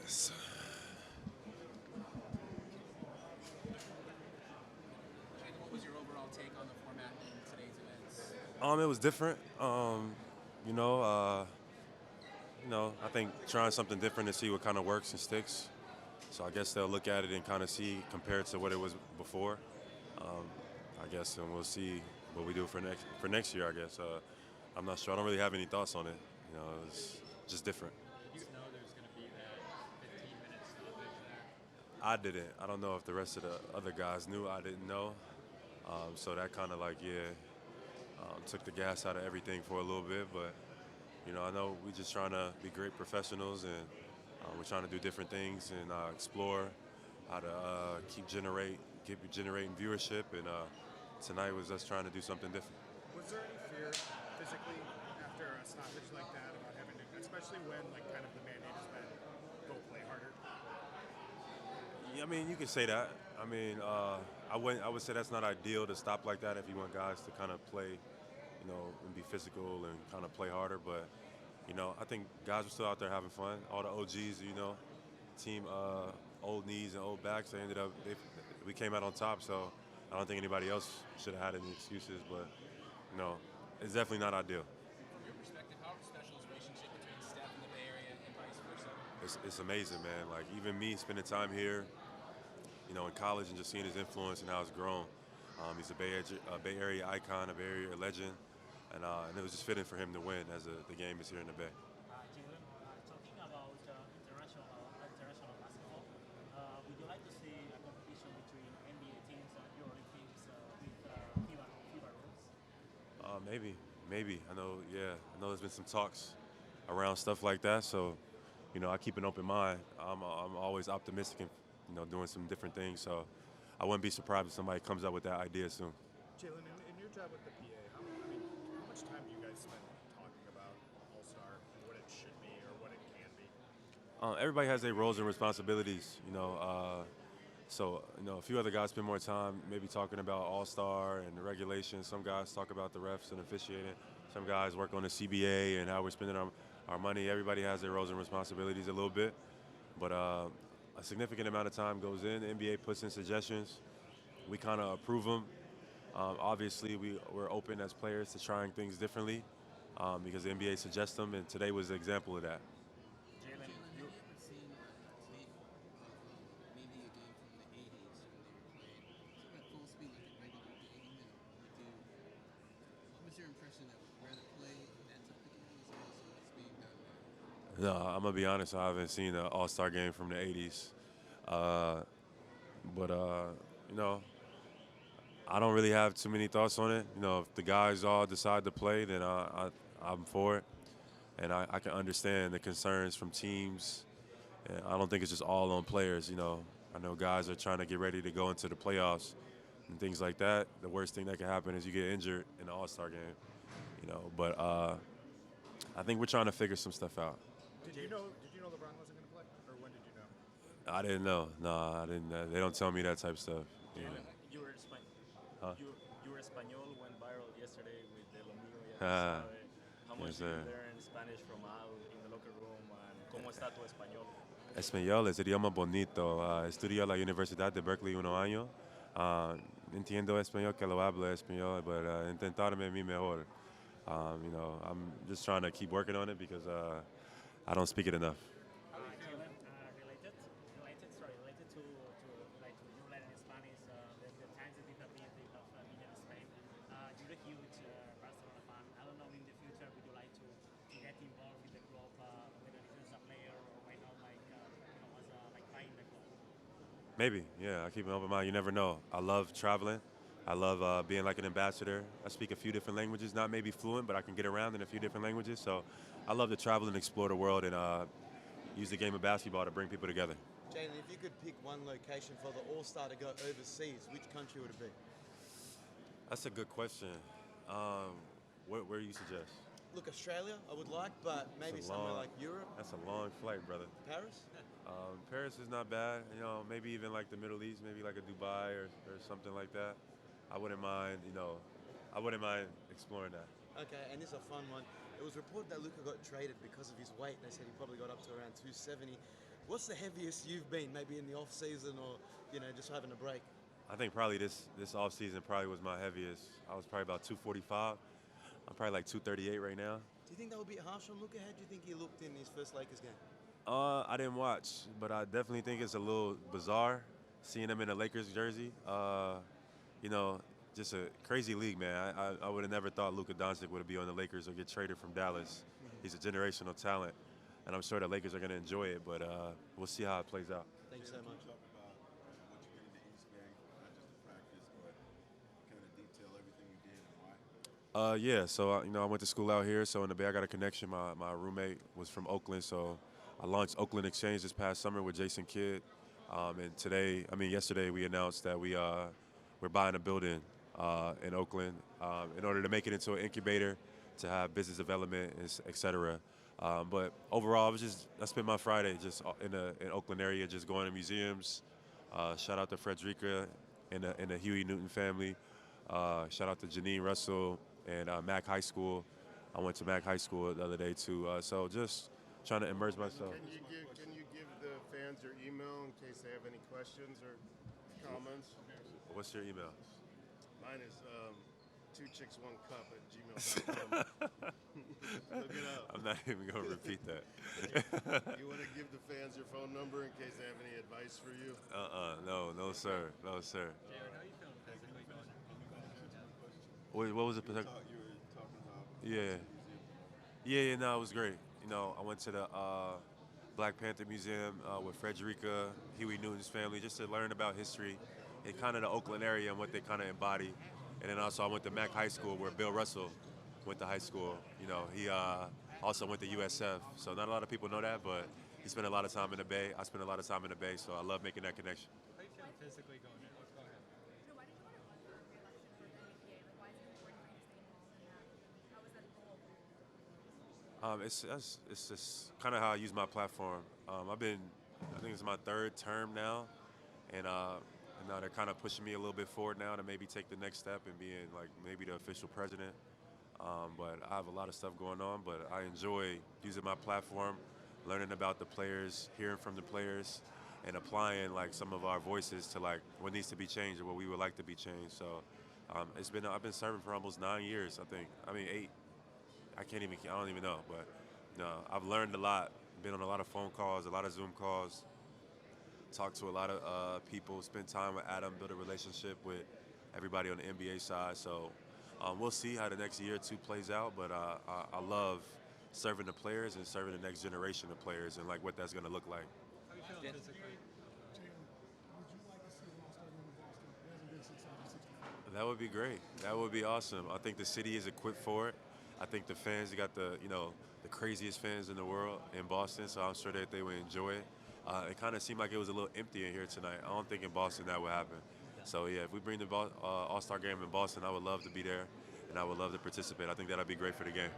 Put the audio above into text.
guys. Jaylen, what was your overall take on the format in today's events? It was different. You know, uh, I think trying something different to see what kind of works and sticks. So I guess they'll look at it and kind of see compared to what it was before. Um, I guess, and we'll see what we do for next year. I guess. I'm not sure. I don't really have any thoughts on it. It's just different. Did you know there's going to be that 15-minute stoppage there? I didn't. I don't know if the rest of the other guys knew. I didn't know. So that kind of took the gas out of everything for a little bit. But I know we're just trying to be great professionals, and we're trying to do different things and explore how to keep generating viewership. And tonight was us trying to do something different. Was there any fear physically after a stoppage like that about having to, especially when like kind of the mandate has been go play harder? Yeah, I mean, you can say that. I mean, I would say that's not ideal to stop like that if you want guys to kind of play, and be physical and kind of play harder. But I think guys are still out there having fun. All the OGs, team old knees and old backs. We came out on top. So I don't think anybody else should have had any excuses. But it's definitely not ideal. From your perspective, how special is the relationship between Steph and the Bay Area and vice versa? It's amazing, man. Like even me spending time here, in college and just seeing his influence and how it's grown. He's a Bay Area icon, a Bay Area legend, and it was just fitting for him to win as the game is here in the Bay. Jaylen, talking about international basketball, would you like to see a competition between NBA teams and EuroLeague teams with FIBA rules? Maybe. I know there's been some talks around stuff like that. So, I keep an open mind. I'm always optimistic and doing some different things. So, I wouldn't be surprised if somebody comes up with that idea soon. Jaylen, in your job with the PA, how much time do you guys spend talking about All Star and what it should be or what it can be? Everybody has their roles and responsibilities. A few other guys spend more time maybe talking about All Star and the regulations. Some guys talk about the refs and officiating. Some guys work on the CBA and how we're spending our money. Everybody has their roles and responsibilities a little bit, but a significant amount of time goes in. The NBA puts in suggestions. We kind of approve them. Obviously, we're open as players to trying things differently because the NBA suggests them, and today was an example of that. Jaylen, Jaylen, you, have you ever seen a tape of maybe a game from the 80s when they were playing sort of at full speed like a regular game? And what was your impression that would rather play that type of game as opposed to what's being done now? No, I'm gonna be honest. I haven't seen an All-Star game from the '80s, but I don't really have too many thoughts on it. If the guys all decide to play, then I'm for it, and I can understand the concerns from teams. And I don't think it's just all on players. I know guys are trying to get ready to go into the playoffs and things like that. The worst thing that can happen is you get injured in the All-Star game. But I think we're trying to figure some stuff out. Did you know? Did you know LeBron wasn't going to play, or when did you know? I didn't know. No, I didn't. They don't tell me that type of stuff. Jaylen, you were Huh? you were Espanol went viral yesterday with the Lo Mío Ya Tú Ah, Sabe. How much yes, did you sir. learn Spanish from out in the locker room, and cómo está tu español? Español es idioma bonito. Estudio en la Universidad de Berkeley 1 año. Ah, entiendo español que lo hablo español, pero intentarme mi mejor. I'm just trying to keep working on it because I don't speak it enough. Jaylen, related to you learning Spanish, the times that you have been in Spain. You're a huge Barcelona fan. I don't know in the future would you like to get involved in the club, whether it's as a player or why not as like buying the club. Maybe, yeah. I keep an open mind. You never know. I love traveling. I love being like an ambassador. I speak a few different languages, not maybe fluent, but I can get around in a few different languages. So I love to travel and explore the world and use the game of basketball to bring people together. Jaylen, if you could pick one location for the All-Star to go overseas, which country would it be? That's a good question. Where do you suggest? Look, Australia, I would like, but maybe It's a somewhere long- like Europe, That's a long flight, brother. Paris. Paris is not bad. Maybe even like the Middle East, maybe like a Dubai or something like that. I wouldn't mind. I wouldn't mind exploring that. Okay, and this is a fun one. It was reported that Luca got traded because of his weight. They said he probably got up to around 270. What's the heaviest you've been, maybe in the off season or just having a break? I think probably this off season probably was my heaviest. I was probably about 245. I'm probably like 238 right now. Do you think that would be harsh on Luka? How do you think he looked in his first Lakers game? I didn't watch, but I definitely think it's a little bizarre seeing him in a Lakers jersey. You know, just a crazy league, man. I would have never thought Luka Doncic would be on the Lakers or get traded from Dallas. He's a generational talent, and I'm sure the Lakers are going to enjoy it, but we'll see how it plays out. Thanks so much. Talk about what you did in the East Bay, not just the practice, but kind of detail everything you did and why. Yeah, so I went to school out here, so in the Bay I got a connection. My roommate was from Oakland, so I launched Oakland Exchange this past summer with Jason Kidd, and yesterday we announced that we're buying a building in Oakland in order to make it into an incubator to have business development, et cetera. But overall, I spent my Friday just in Oakland area, just going to museums. Shout out to Frederica and the Huey Newton family. Shout out to Janine Russell and Mac High School. I went to Mac High School the other day too. So just trying to immerse myself. Can you give the fans your email in case they have any questions or comments? What's your email? Mine is 2chicks1cup@gmail.com. Look it up. I'm not even going to repeat that. You want to give the fans your phone number in case they have any advice for you? No, sir. No, sir. Jared, how are you feeling physically going? What was it? You were talking about Yeah. No, it was great. I went to the Black Panther Museum with Frederica, Huey Newton's family, just to learn about history and kind of the Oakland area and what they kind of embody. And then also I went to Mac High School where Bill Russell went to high school. He also went to USF. So not a lot of people know that, but he spent a lot of time in the Bay. I spent a lot of time in the Bay, so I love making that connection. How are you feeling physically going? Go ahead. No, why did you want to run for re-election for the NBPA? Like, why is it important for you to stay involved in that? How was that goal? It's just kind of how I use my platform. I think it's my third term now, and now they're kind of pushing me a little bit forward now to maybe take the next step and being like maybe the official president. But I have a lot of stuff going on, but I enjoy using my platform, learning about the players, hearing from the players, and applying like some of our voices to like what needs to be changed or what we would like to be changed. So I've been serving for almost 9 years, I think. 8. I don't even know, but I've learned a lot. Been on a lot of phone calls, a lot of Zoom calls, talked to a lot of people, spent time with Adam, built a relationship with everybody on the NBA side. So we'll see how the next year or two plays out, but I love serving the players and serving the next generation of players and like what that's going to look like. How are you feeling physically? That would be great. That would be awesome. I think the city is equipped for it. I think the fans, you got the craziest fans in the world in Boston, so I'm sure that they would enjoy it. It kind of seemed like it was a little empty in here tonight. I don't think in Boston that would happen. So yeah, if we bring the All-Star game in Boston, I would love to be there, and I would love to participate. I think that'd be great for the game.